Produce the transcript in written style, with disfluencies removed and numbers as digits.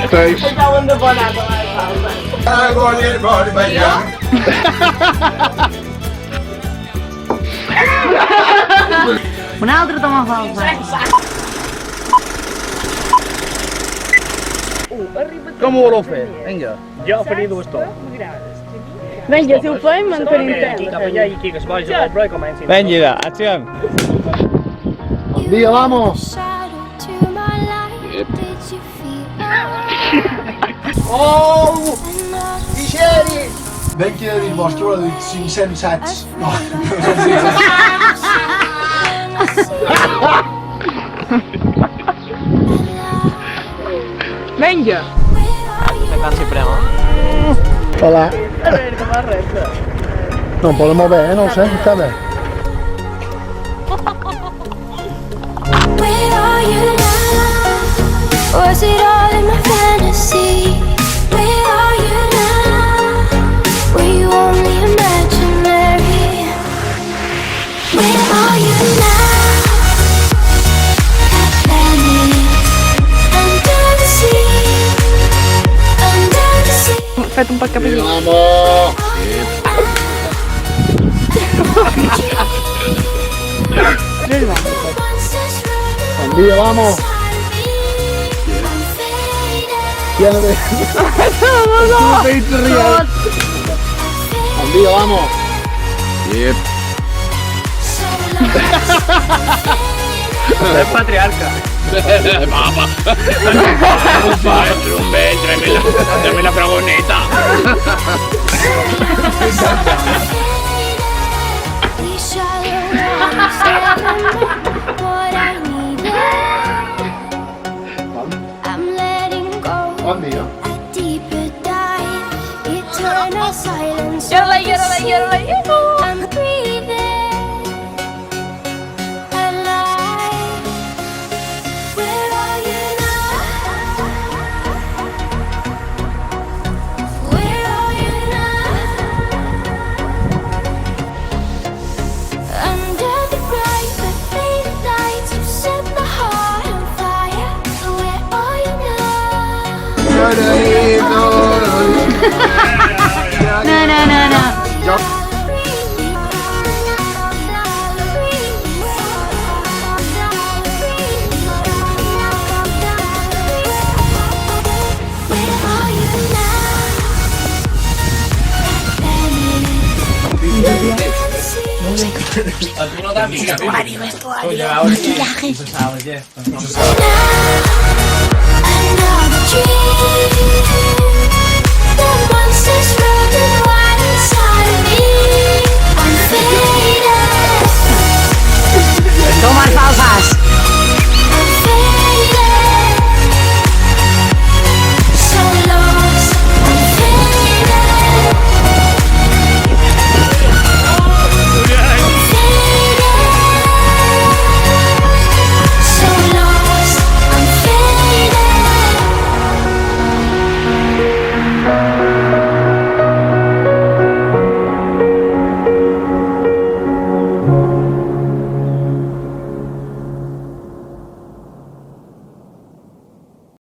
6. Facciamo un po' nato, Un altro toma falsa. Com ho voleu fer? Vinga. Jo faria dues torres. Vinga, si ho fem, en tenim Aquí cap allà i aquí que es vagi a l'obra i comencin. Vinga, acció. Via, vamos. Oh! Micheli! Vecchia del vostro, ora di 500 sets. No, Vinga! Se cansi prema. Hola. A veure, com va res. Non podem mover, no sé, està bé. Where are you now? Was it all in my fantasy? Where are you now? Were you only imaginary? Where are you now? Atlantis, under the sea, under the sea. Fet un poc cap aquí. Vamos. Via, vamos. Piano de... No te rías. Via, vamos. Yep. Es patriarca. Mamma! Tráeme la fragoneta. I'm letting go. Bon dia. A deeper dive, eternal silence. I'm breathing alive. Where are you now? Where are you now? Under the bright but faded lights, you set my heart on fire. Where are you now? No. Another dream. The monsters